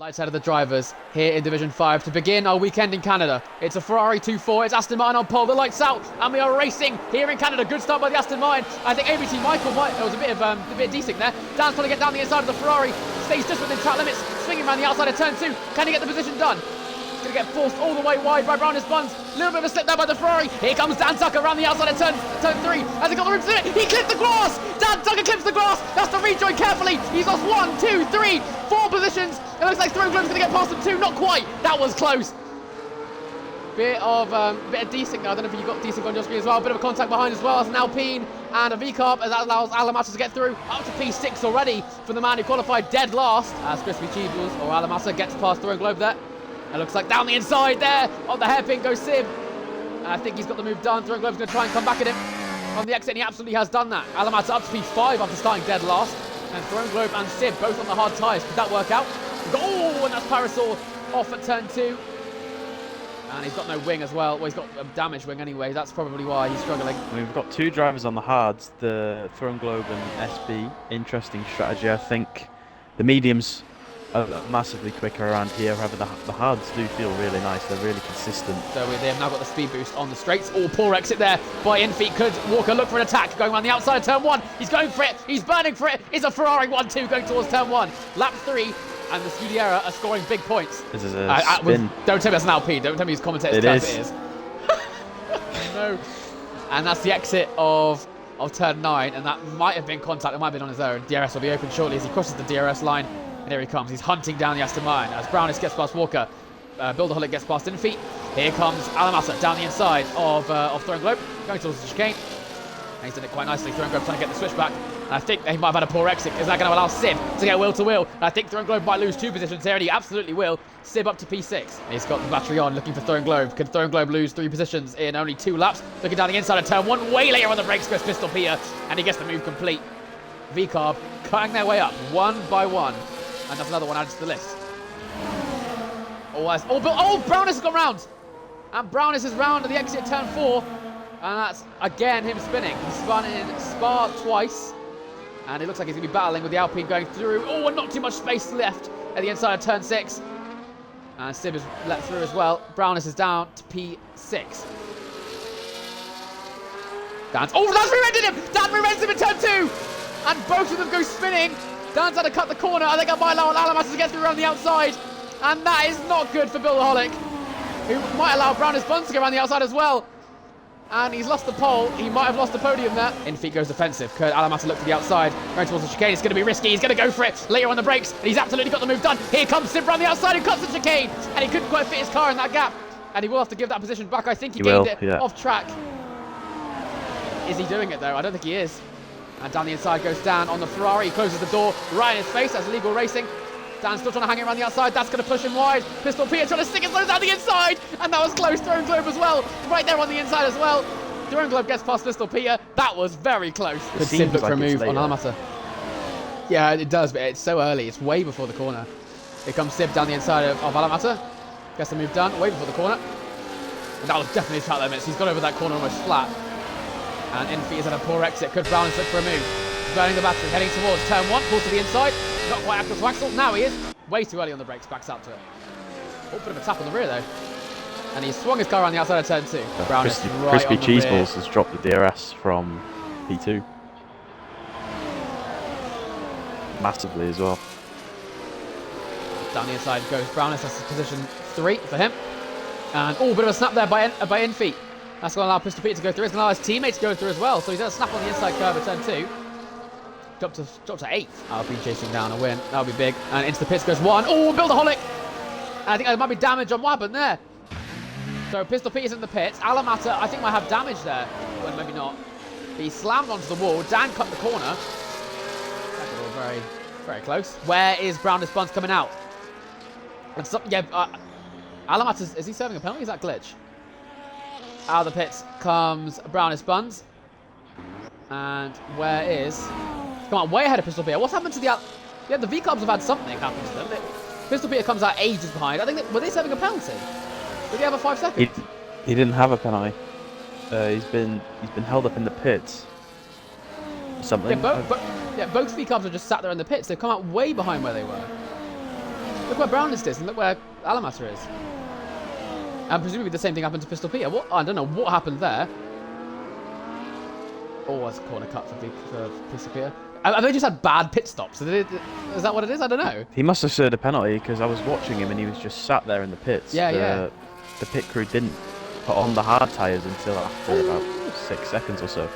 Lights out of the drivers here in Division 5 to begin our weekend in Canada. It's a Ferrari 2-4, it's Aston Martin on pole, the lights out, and we are racing here in Canada. Good start by the Aston Martin. I think ABT Michael might, it was a bit of desync there. Dan's trying to get down the inside of the Ferrari, stays just within track limits, swinging around the outside of turn 2. Can he get the position done? He's going to get forced all the way wide by Brown Buns. A little bit of a slip there by the Ferrari. Here comes Dan Tucker around the outside of turn 3. Has he got the room to do it? He clipped the grass! Dan Tucker clips the grass! That's to rejoin carefully. He's lost 1, 2, 3, 4 positions. It looks like Throne Globe's going to get past him too. Not quite. That was close. Bit of desync. I don't know if you got desync on your screen as well. Bit of a contact behind as well as an Alpine and a V-Carb, as that allows Alamassa to get through. Up to P6 already for the man who qualified dead last. As Crispy Cheebles or Alamassa gets past Throne Globe there. It looks like down the inside there on the hairpin goes Sib. And I think he's got the move done. Throne Globe's going to try and come back at him on the exit, and he absolutely has done that. Alamassa up to P5 after starting dead last. And Throne Globe and Sib both on the hard tyres. Could that work out? Oh, and that's Parasaur off at turn 2. And he's got no wing as well. Well, he's got a damaged wing anyway. That's probably why he's struggling. I mean, we've got 2 drivers on the hards, the Throne Globe and SB. Interesting strategy, I think. The mediums are massively quicker around here. However, the hards do feel really nice. They're really consistent. So they have now got the speed boost on the straights. Oh, poor exit there by Infeet. Could Walker look for an attack going around the outside of turn 1? He's going for it. He's burning for it. It's a Ferrari 1-2 going towards turn 1. Lap 3. And the Scudiera are scoring big points. This is a spin. Don't tell me that's an Alpine. Don't tell me his commentator's it is. No. And that's the exit of turn 9. And that might have been contact. It might have been on his own. DRS will be open shortly as he crosses the DRS line. And here he comes. He's hunting down the Aston Martin as Brownis gets past Walker. Builderholic gets past Infeet. Here comes Alamassa down the inside of Throne Globe. Going towards the chicane. And he's done it quite nicely. Throne Globe trying to get the switch back. And I think he might have had a poor exit. Is that going to allow Sib to get wheel to wheel? And I think Throne Globe might lose 2 positions here, and he absolutely will. Sib up to P6. He's got the battery on, looking for Throne Globe. Can Throne Globe lose 3 positions in only 2 laps? Looking down the inside of turn 1. Way later on the brakes goes Pistol Pia, and he gets the move complete. V-Carb cutting their way up, 1 by 1. And that's another one added to the list. Brownis has gone round. And Brownis is round at the exit at turn 4. And that's, again, him spinning. He spun in Spa twice. And it looks like he's going to be battling with the Alpine going through. Oh, and not too much space left at the inside of turn 6. And Sib is let through as well. Brownis is down to P6. Dan's rear-ended him! Dan rear-ends him in turn 2! And both of them go spinning. Dan's had to cut the corner. I think I might allow Alamassa to get through around the outside. And that is not good for Builderholic, who might allow Brown Buns to go around the outside as well. And he's lost the pole. He might have lost the podium there. Infeet goes defensive. Could Alamassa look to the outside? Going towards the chicane. It's going to be risky. He's going to go for it. Later on the brakes. And he's absolutely got the move done. Here comes Sib around the outside and cuts the chicane. And he couldn't quite fit his car in that gap. And he will have to give that position back. I think he gained it off track. Is he doing it though? I don't think he is. And down the inside goes Dan on the Ferrari. He closes the door right in his face. That's legal racing. Dan's still trying to hang it around the outside. That's going to push him wide. Pistol Pia trying to stick his nose down the inside. And that was close. Throne Globe as well. Right there on the inside as well. Throne Globe gets past Pistol Pia. That was very close. Could Sib look for a move on Alamassa? Yeah, it does, but it's so early. It's way before the corner. Here comes Sib down the inside of Alamassa. Gets the move done. Way before the corner. And that was definitely track limits. He's got over that corner almost flat. And Infeet is at a poor exit. Could Brownis look for a move? He's burning the battery. Heading towards turn 1. Pulls to the inside. Not quite axle to axle. Now he is. Way too early on the brakes. Backs out to it. Oh, bit of a tap on the rear though. And he swung his car around the outside of turn 2. Crispy Cheeseballs has dropped the DRS from P2. Massively as well. Down the inside goes Brownis. That's position 3 for him. And bit of a snap there by Infeet. That's going to allow Pistol Pete to go through. It's going to allow his teammate to go through as well. So he's going to snap on the inside curve at turn 2. Drop to 8th. Alpine chasing down a win. That'll be big. And into the pits goes 1. Oh, Builderholic. And I think there might be damage on what happened there. So Pistol Pete is in the pits. Alamassa, I think, might have damage there. Well, maybe not. He slammed onto the wall. Dan cut the corner. That's all very, very close. Where is Brown Buns coming out? And Alamassa, is he serving a penalty? Is that glitch? Out of the pits comes Brown Buns. And where is... Come on, way ahead of Pistol Pia. What's happened to the... Yeah, the V-Cubs have had something happen to them. Pistol Pia comes out ages behind. I think... Were they serving a penalty? Did he have a 5 seconds? He didn't have a penalty. He's been held up in the pits. Something. Yeah, both V-Cubs are just sat there in the pits. They've come out way behind where they were. Look where Brownlist is and look where Alamater is. And presumably the same thing happened to Pistol Peter. What? I don't know what happened there. Oh, that's a corner cut for Pistol Peter. Have they just had bad pit stops? Is that what it is? I don't know. He must have served a penalty because I was watching him and he was just sat there in the pits. Yeah. The pit crew didn't put on the hard tyres until after about 6 seconds or so.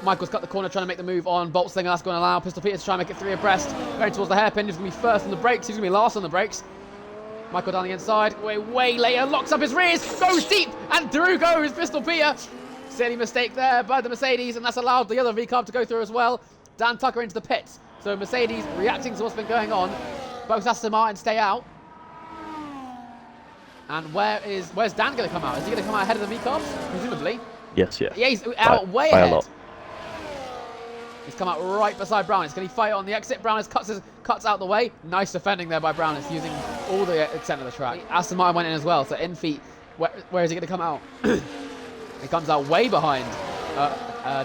Michael's cut the corner trying to make the move on Boltzlinger. That's going to allow Pistol Peter to try and make it 3 abreast. Going towards the hairpin. He's going to be first on the brakes. He's going to be last on the brakes. Michael down the inside. Way later. Locks up his rears. Goes deep. And through goes Pistol Peter. Silly mistake there by the Mercedes. And that's allowed the other V-Carb to go through as well. Dan Tucker into the pits. So Mercedes reacting to what's been going on. Both Aston Martin stay out. And where's Dan going to come out? Is he going to come out ahead of the V-Carbs? Presumably. Yes, yeah. Yeah, he's out way by ahead. A lot. He's come out right beside Brownless. Can he fight on the exit? Brownless cuts out the way. Nice defending there by Brownless, using all the extent of the track. Aston Martin went in as well, so in feet. Where is he going to come out? He comes out way behind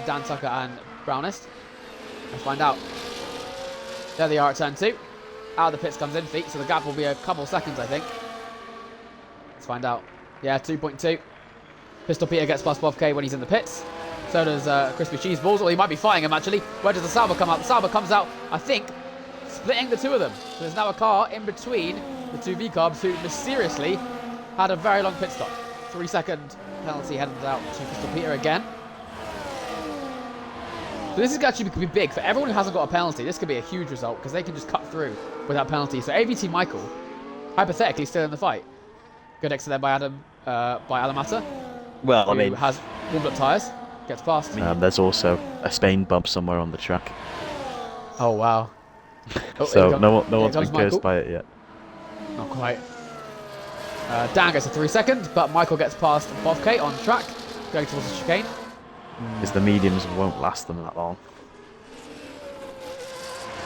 Dan Tucker and Brownless. Let's find out. There they are at turn 2. Out of the pits comes in feet, so the gap will be a couple seconds, I think. Let's find out. Yeah, 2.2. Pistol Peter gets plus 12k when he's in the pits. So does Crispy Cheese Balls, or he might be fighting him actually. Where does the Sauber come out? The Sauber comes out, I think, splitting the two of them. So there's now a car in between the two V-Carbs who mysteriously had a very long pit stop. 3-second penalty headed out to Pistol Peter again. So this is actually could be big for everyone who hasn't got a penalty. This could be a huge result because they can just cut through without penalty. So AVT Michael, hypothetically, still in the fight. Good exit there by Alamater. Well, I mean, who has warmed up tyres. Gets past. There's also a Spain bump somewhere on the track. Oh, wow. Oh, so no one's been cursed by it yet. Not quite. Dan gets a 3-second, but Michael gets past Bovke on track, going towards the chicane. Because the mediums won't last them that long.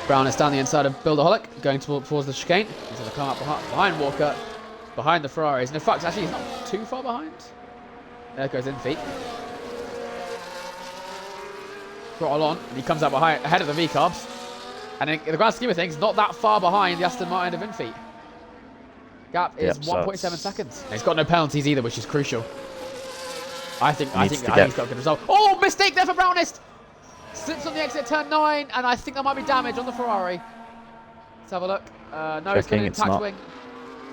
Brown is down the inside of Builderholic, going towards the chicane. He's going to come up behind Walker, behind the Ferraris. And in fact, actually, he's not too far behind. There goes in feet. Throttle on, and he comes out ahead of the V-Carbs. And in the grand scheme of things, not that far behind the Aston Martin of Infeet. Gap is 1.7 seconds. And he's got no penalties either, which is crucial. I think he's got a good result. Oh, mistake there for Brownist! Slips on the exit turn 9, and I think there might be damage on the Ferrari. Let's have a look. No, it's going to impact wing.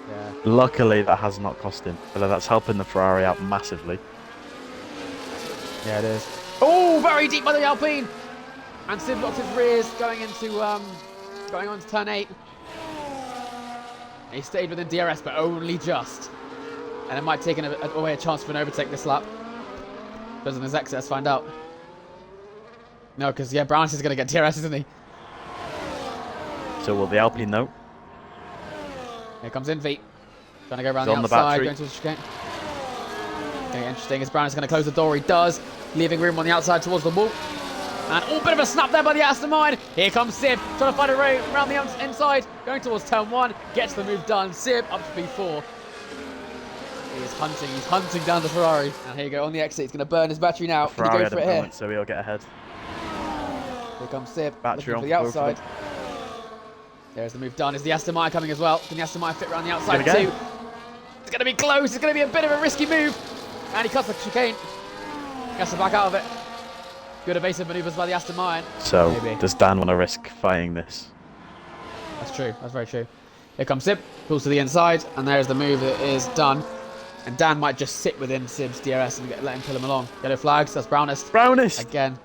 Yeah. Luckily, that has not cost him. But that's helping the Ferrari out massively. Yeah, it is. Oh, very deep by the Alpine. And Sid blocks his rears going on to turn 8. He stayed within DRS, but only just. And it might take away a chance for an overtake this lap. Goes on his exit, let's find out. No, because, yeah, Brownless is going to get DRS, isn't he? So will the Alpine know? Here comes Infeet. Trying to go around the outside, going towards the chicane. Okay, interesting. As Brown is going to close the door, he does, leaving room on the outside towards the wall. And bit of a snap there by the Aston Martin. Here comes Sib, trying to find a way around the inside, going towards turn 1, gets the move done. Sib up to P4. He's hunting down the Ferrari. And here you go, on the exit, he's going to burn his battery now. Can he go for it here? So he'll get ahead. Here comes Sib, battery looking for the outside. There's the move done. Is the Aston Martin coming as well? Can the Aston Martin fit around the outside too? It's going to be close. It's going to be a bit of a risky move. And he cuts the chicane. Gets to back out of it. Good evasive manoeuvres by the Aston Martin. So, does Dan want to risk fighting this? That's true. That's very true. Here comes Sib. Pulls to the inside. And there's the move that is done. And Dan might just sit within Sib's DRS and let him pull him along. Yellow flags. That's Brownist. Brownist! Again.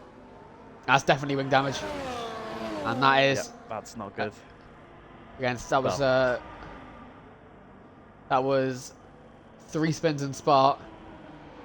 That's definitely wing damage. And that is... Yep, that's not good. Again, that was 3 spins in Spa.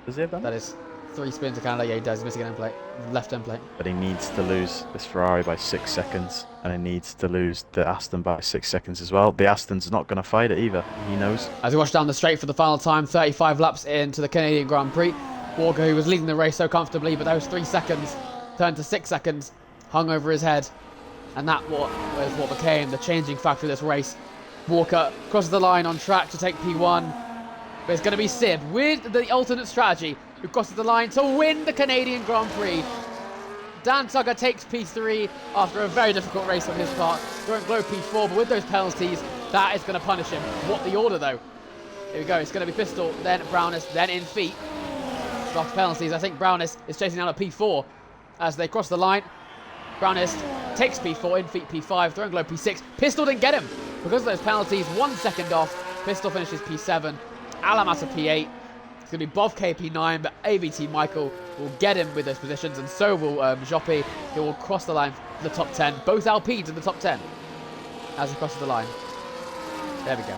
Does he have that? That is 3 spins to Canada. Yeah, he does. He's missing an end plate. Left end plate. But he needs to lose this Ferrari by 6 seconds. And he needs to lose the Aston by 6 seconds as well. The Aston's not going to fight it either. He knows. As we watch down the straight for the final time, 35 laps into the Canadian Grand Prix. Walker, who was leading the race so comfortably, but those 3 seconds turned to 6 seconds, hung over his head. And that was what became the changing factor of this race. Walker crosses the line on track to take P1. But it's going to be Sib with the alternate strategy who crosses the line to win the Canadian Grand Prix. Dan Tucker takes P3 after a very difficult race on his part. Going glow P4, but with those penalties, That is going to punish him. What the order, though? Here we go. It's going to be Pistol, then Browness, then in feet. After penalties, I think Browness is chasing down a P4 as they cross the line. Browness takes P4, in feet P5, Throwing Globe P6. Pistol didn't get him because of those penalties. 1 second off. Pistol finishes P7. Alamata P8. It's going to be Bov P9, but AVT Michael will get him with those positions, and so will Joppy. He will cross the line for the top 10. Both Alpines in the top 10 as he crosses the line. There we go.